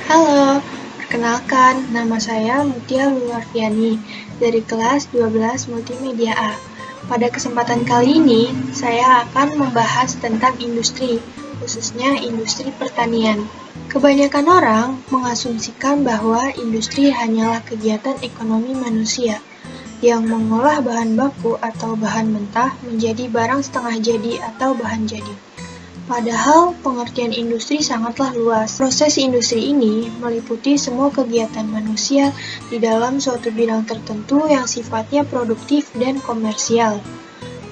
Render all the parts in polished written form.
Halo, perkenalkan nama saya Mutia Luarfiani dari kelas 12 Multimedia A. Pada kesempatan kali ini, saya akan membahas tentang industri, khususnya industri pertanian. Kebanyakan orang mengasumsikan bahwa industri hanyalah kegiatan ekonomi manusia yang mengolah bahan baku atau bahan mentah menjadi barang setengah jadi atau bahan jadi. Padahal pengertian industri sangatlah luas. Proses industri ini meliputi semua kegiatan manusia di dalam suatu bidang tertentu yang sifatnya produktif dan komersial.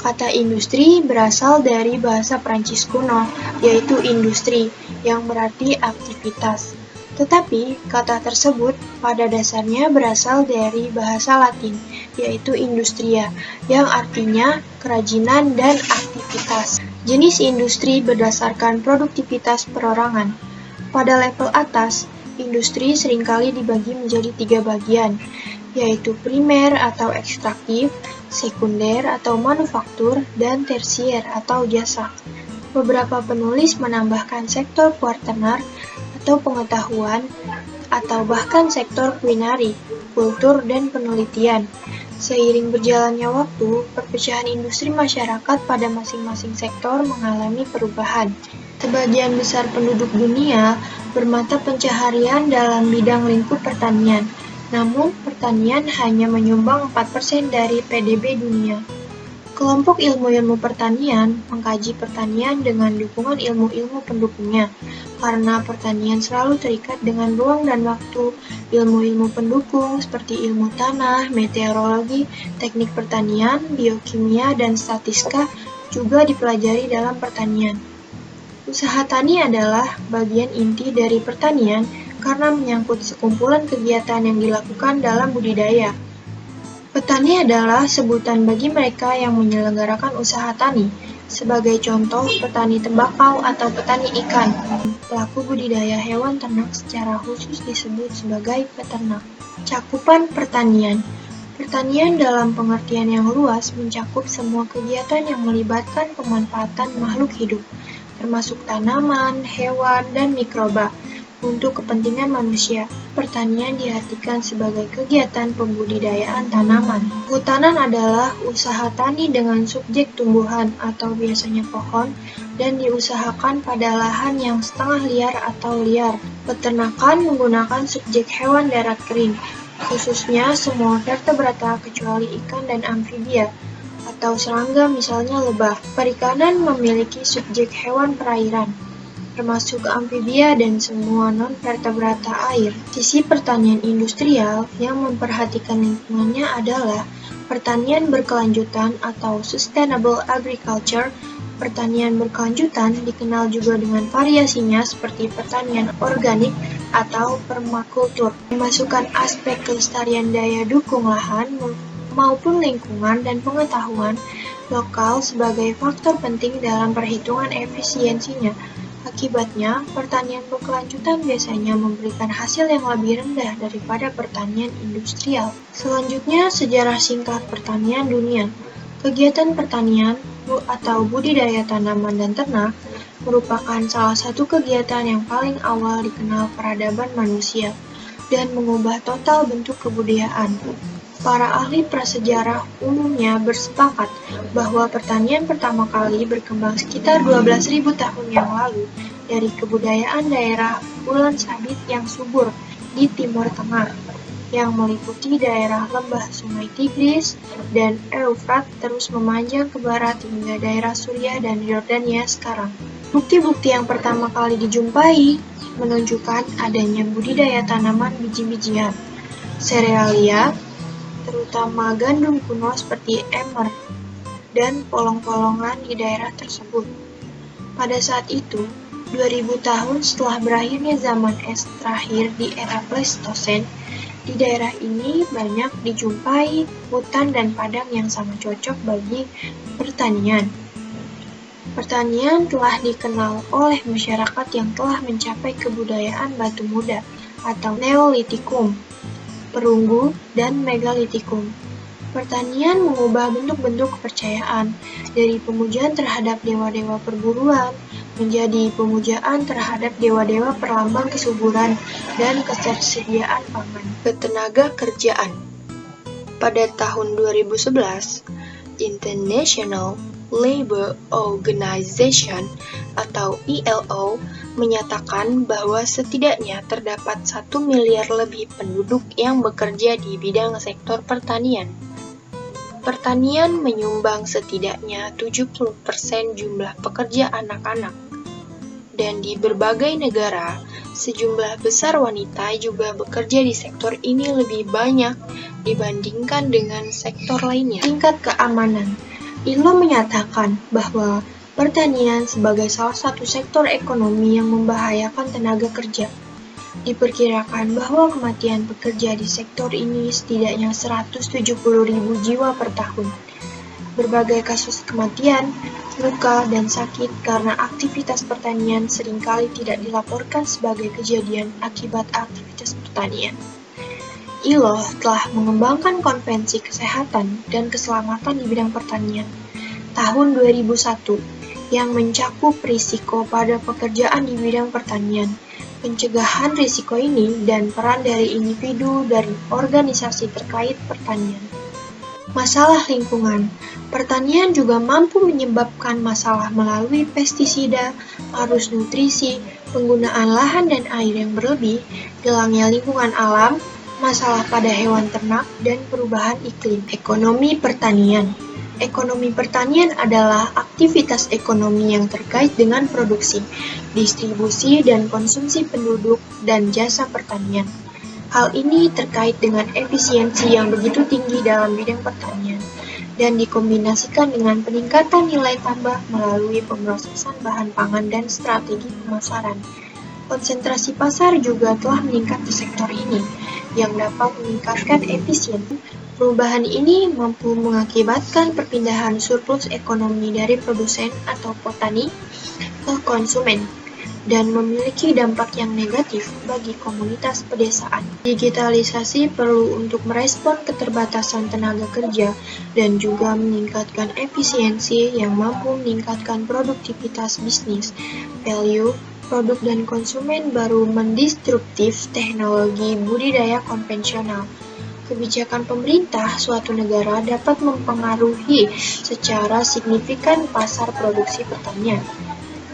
Kata industri berasal dari bahasa Prancis kuno, yaitu industri, yang berarti aktivitas. Tetapi kata tersebut pada dasarnya berasal dari bahasa Latin, yaitu industria, yang artinya kerajinan dan aktivitas. Jenis industri berdasarkan produktivitas perorangan. Pada level atas, industri seringkali dibagi menjadi 3 bagian, yaitu primer atau ekstraktif, sekunder atau manufaktur, dan tersier atau jasa. Beberapa penulis menambahkan sektor kuartenar atau pengetahuan, atau bahkan sektor kulinari, kultur, dan penelitian. Seiring berjalannya waktu, perpecahan industri masyarakat pada masing-masing sektor mengalami perubahan. Sebagian besar penduduk dunia bermata pencaharian dalam bidang lingkup pertanian, namun pertanian hanya menyumbang 4% dari PDB dunia. Kelompok ilmu-ilmu pertanian mengkaji pertanian dengan dukungan ilmu-ilmu pendukungnya, karena pertanian selalu terikat dengan ruang dan waktu. Ilmu-ilmu pendukung seperti ilmu tanah, meteorologi, teknik pertanian, biokimia, dan statistika juga dipelajari dalam pertanian. Usaha tani adalah bagian inti dari pertanian karena menyangkut sekumpulan kegiatan yang dilakukan dalam budidaya. Petani adalah sebutan bagi mereka yang menyelenggarakan usaha tani. Sebagai contoh, petani tembakau atau petani ikan. Pelaku budidaya hewan ternak secara khusus disebut sebagai peternak. Cakupan pertanian. Pertanian dalam pengertian yang luas mencakup semua kegiatan yang melibatkan pemanfaatan makhluk hidup, termasuk tanaman, hewan, dan mikroba, untuk kepentingan manusia. Pertanian diartikan sebagai kegiatan pembudidayaan tanaman. Hutanan adalah usaha tani dengan subjek tumbuhan atau biasanya pohon dan diusahakan pada lahan yang setengah liar atau liar. Peternakan menggunakan subjek hewan darat kering, khususnya semua vertebrata kecuali ikan dan amfibia, atau serangga misalnya lebah. Perikanan memiliki subjek hewan perairan, termasuk amfibia dan semua non-vertebrata air. Sisi pertanian industrial yang memperhatikan lingkungannya adalah pertanian berkelanjutan atau sustainable agriculture. Pertanian berkelanjutan dikenal juga dengan variasinya seperti pertanian organik atau permakultur, memasukkan aspek kelestarian daya dukung lahan maupun lingkungan dan pengetahuan lokal sebagai faktor penting dalam perhitungan efisiensinya. Akibatnya, pertanian berkelanjutan biasanya memberikan hasil yang lebih rendah daripada pertanian industrial. Selanjutnya, sejarah singkat pertanian dunia. Kegiatan pertanian atau budidaya tanaman dan ternak merupakan salah satu kegiatan yang paling awal dikenal peradaban manusia dan mengubah total bentuk kebudayaan. Para ahli prasejarah umumnya bersepakat bahwa pertanian pertama kali berkembang sekitar 12.000 tahun yang lalu dari kebudayaan daerah bulan sabit yang subur di Timur Tengah, yang meliputi daerah lembah Sungai Tigris dan Eufrat terus memanjang ke barat hingga daerah Suriah dan Yordania sekarang. Bukti-bukti yang pertama kali dijumpai menunjukkan adanya budidaya tanaman biji-bijian, serealia, terutama gandum kuno seperti emmer dan polong-polongan di daerah tersebut. Pada saat itu, 2000 tahun setelah berakhirnya zaman es terakhir di era Pleistosen, di daerah ini banyak dijumpai hutan dan padang yang sangat cocok bagi pertanian. Pertanian telah dikenal oleh masyarakat yang telah mencapai kebudayaan batu muda atau Neolitikum, perunggu, dan megalitikum. Pertanian mengubah bentuk-bentuk kepercayaan, dari pemujaan terhadap dewa-dewa perburuan, menjadi pemujaan terhadap dewa-dewa perlambang kesuburan dan ketersediaan pangan. Ketenaga kerjaan. Pada tahun 2011, International Labour Organization atau ILO menyatakan bahwa setidaknya terdapat 1 miliar lebih penduduk yang bekerja di bidang sektor pertanian. Pertanian menyumbang setidaknya 70% jumlah pekerja anak-anak. Dan di berbagai negara, sejumlah besar wanita juga bekerja di sektor ini lebih banyak dibandingkan dengan sektor lainnya. Tingkat keamanan. ILO menyatakan bahwa pertanian sebagai salah satu sektor ekonomi yang membahayakan tenaga kerja. Diperkirakan bahwa kematian pekerja di sektor ini setidaknya 170.000 jiwa per tahun. Berbagai kasus kematian, luka, dan sakit karena aktivitas pertanian seringkali tidak dilaporkan sebagai kejadian akibat aktivitas pertanian. ILO telah mengembangkan Konvensi Kesehatan dan Keselamatan di bidang pertanian tahun 2001 yang mencakup risiko pada pekerjaan di bidang pertanian, pencegahan risiko ini, dan peran dari individu dari organisasi terkait pertanian. Masalah lingkungan. Pertanian juga mampu menyebabkan masalah melalui pestisida, arus nutrisi, penggunaan lahan dan air yang berlebih, hilangnya lingkungan alam, masalah pada hewan ternak, dan perubahan iklim. Ekonomi pertanian. Ekonomi pertanian adalah aktivitas ekonomi yang terkait dengan produksi, distribusi, dan konsumsi penduduk dan jasa pertanian. Hal ini terkait dengan efisiensi yang begitu tinggi dalam bidang pertanian dan dikombinasikan dengan peningkatan nilai tambah melalui pemrosesan bahan pangan dan strategi pemasaran. Konsentrasi pasar juga telah meningkat di sektor ini, yang dapat meningkatkan efisiensi. Perubahan ini mampu mengakibatkan perpindahan surplus ekonomi dari produsen atau petani ke konsumen, dan memiliki dampak yang negatif bagi komunitas pedesaan. Digitalisasi perlu untuk merespon keterbatasan tenaga kerja dan juga meningkatkan efisiensi yang mampu meningkatkan produktivitas bisnis, value, produk dan konsumen baru mendistruktif teknologi budidaya konvensional. Kebijakan pemerintah suatu negara dapat mempengaruhi secara signifikan pasar produksi pertanian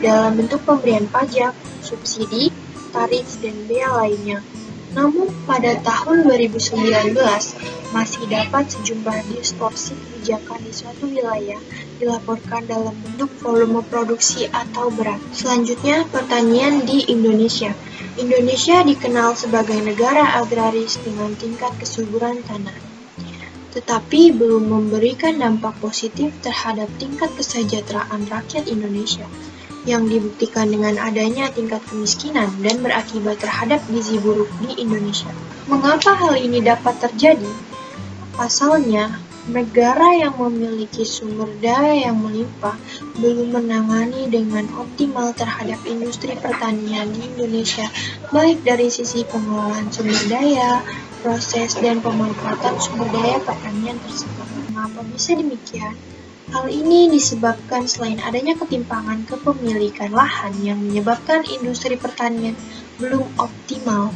dalam bentuk pemberian pajak, subsidi, tarif, dan bea lainnya. Namun, pada tahun 2019, masih dapat sejumlah distorsi kebijakan di suatu wilayah dilaporkan dalam bentuk volume produksi atau berat. Selanjutnya, pertanian di Indonesia. Indonesia dikenal sebagai negara agraris dengan tingkat kesuburan tanah, tetapi belum memberikan dampak positif terhadap tingkat kesejahteraan rakyat Indonesia, yang dibuktikan dengan adanya tingkat kemiskinan dan berakibat terhadap gizi buruk di Indonesia. Mengapa hal ini dapat terjadi? Pasalnya, negara yang memiliki sumber daya yang melimpah belum menangani dengan optimal terhadap industri pertanian di Indonesia, baik dari sisi pengelolaan sumber daya, proses, dan pemanfaatan sumber daya pertanian tersebut. Mengapa bisa demikian? Hal ini disebabkan selain adanya ketimpangan kepemilikan lahan yang menyebabkan industri pertanian belum optimal.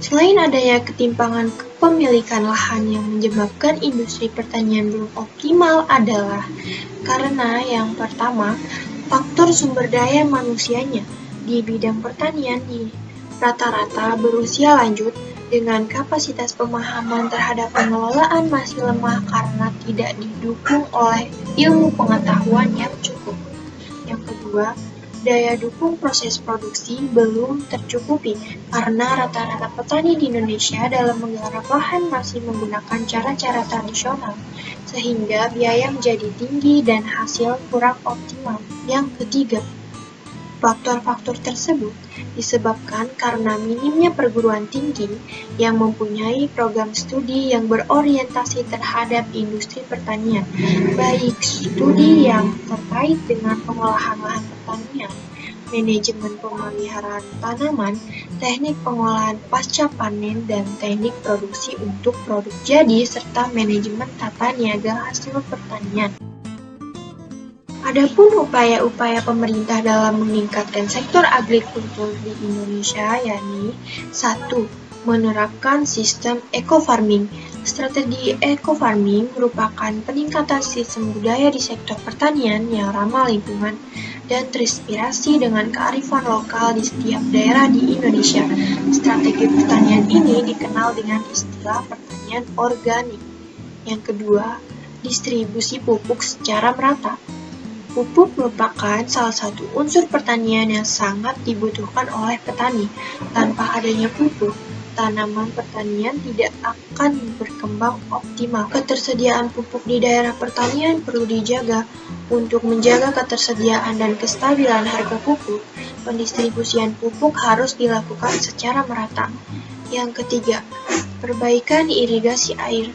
Selain adanya ketimpangan kepemilikan lahan yang menyebabkan industri pertanian belum optimal adalah karena yang pertama, faktor sumber daya manusianya di bidang pertanian di rata-rata berusia lanjut dengan kapasitas pemahaman terhadap pengelolaan masih lemah karena tidak didukung oleh ilmu pengetahuan yang cukup. Yang kedua, daya dukung proses produksi belum tercukupi karena rata-rata petani di Indonesia dalam menggarap lahan masih menggunakan cara-cara tradisional, sehingga biaya menjadi tinggi dan hasil kurang optimal. Yang ketiga, faktor-faktor tersebut disebabkan karena minimnya perguruan tinggi yang mempunyai program studi yang berorientasi terhadap industri pertanian, baik studi yang terkait dengan pengolahan lahan pertanian, manajemen pemeliharaan tanaman, teknik pengolahan pasca panen, dan teknik produksi untuk produk jadi, serta manajemen tata niaga hasil pertanian. Adapun upaya-upaya pemerintah dalam meningkatkan sektor agrikultur di Indonesia yakni 1. Menerapkan sistem eco-farming. Strategi eco-farming merupakan peningkatan sistem budaya di sektor pertanian yang ramah lingkungan dan terinspirasi dengan kearifan lokal di setiap daerah di Indonesia. Strategi pertanian ini dikenal dengan istilah pertanian organik. Yang kedua, distribusi pupuk secara merata. Pupuk merupakan salah satu unsur pertanian yang sangat dibutuhkan oleh petani. Tanpa adanya pupuk, tanaman pertanian tidak akan berkembang optimal. Ketersediaan pupuk di daerah pertanian perlu dijaga. Untuk menjaga ketersediaan dan kestabilan harga pupuk, pendistribusian pupuk harus dilakukan secara merata. Yang ketiga, perbaikan irigasi air,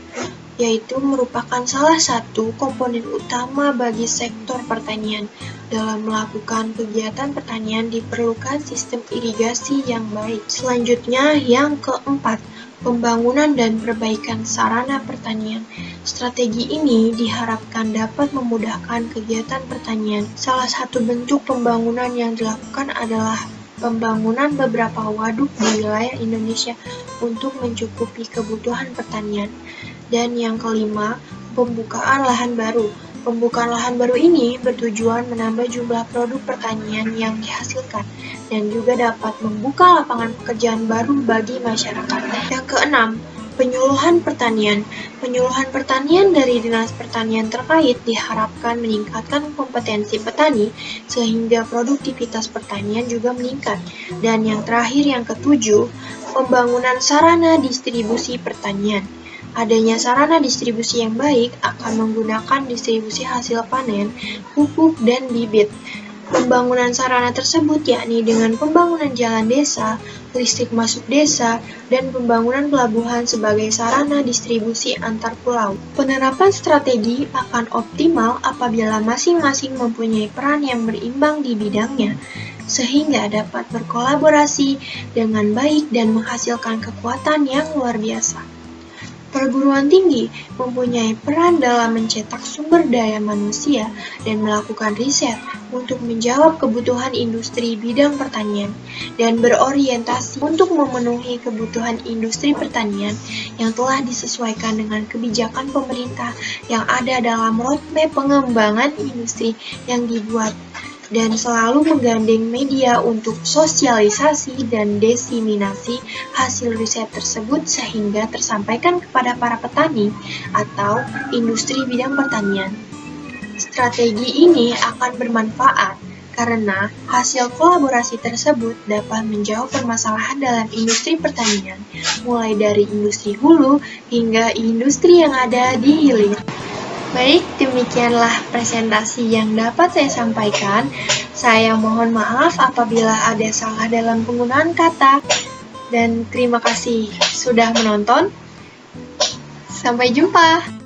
yaitu merupakan salah satu komponen utama bagi sektor pertanian. Dalam melakukan kegiatan pertanian diperlukan sistem irigasi yang baik. Selanjutnya, yang keempat, pembangunan dan perbaikan sarana pertanian. Strategi ini diharapkan dapat memudahkan kegiatan pertanian. Salah satu bentuk pembangunan yang dilakukan adalah pembangunan beberapa waduk di wilayah Indonesia untuk mencukupi kebutuhan pertanian. Dan yang kelima, pembukaan lahan baru. Pembukaan lahan baru ini bertujuan menambah jumlah produk pertanian yang dihasilkan dan juga dapat membuka lapangan pekerjaan baru bagi masyarakat. Yang keenam, penyuluhan pertanian. Penyuluhan pertanian dari Dinas Pertanian terkait diharapkan meningkatkan kompetensi petani sehingga produktivitas pertanian juga meningkat. Dan yang terakhir, yang ketujuh, pembangunan sarana distribusi pertanian. Adanya sarana distribusi yang baik akan menggunakan distribusi hasil panen, pupuk, dan bibit. Pembangunan sarana tersebut yakni dengan pembangunan jalan desa, listrik masuk desa, dan pembangunan pelabuhan sebagai sarana distribusi antar pulau. Penerapan strategi akan optimal apabila masing-masing mempunyai peran yang berimbang di bidangnya, sehingga dapat berkolaborasi dengan baik dan menghasilkan kekuatan yang luar biasa. Perguruan tinggi mempunyai peran dalam mencetak sumber daya manusia dan melakukan riset untuk menjawab kebutuhan industri bidang pertanian dan berorientasi untuk memenuhi kebutuhan industri pertanian yang telah disesuaikan dengan kebijakan pemerintah yang ada dalam roadmap pengembangan industri yang dibuat, dan selalu menggandeng media untuk sosialisasi dan diseminasi hasil riset tersebut sehingga tersampaikan kepada para petani atau industri bidang pertanian. Strategi ini akan bermanfaat karena hasil kolaborasi tersebut dapat menjawab permasalahan dalam industri pertanian, mulai dari industri hulu hingga industri yang ada di hilir. Baik, demikianlah presentasi yang dapat saya sampaikan. Saya mohon maaf apabila ada salah dalam penggunaan kata. Dan terima kasih sudah menonton. Sampai jumpa.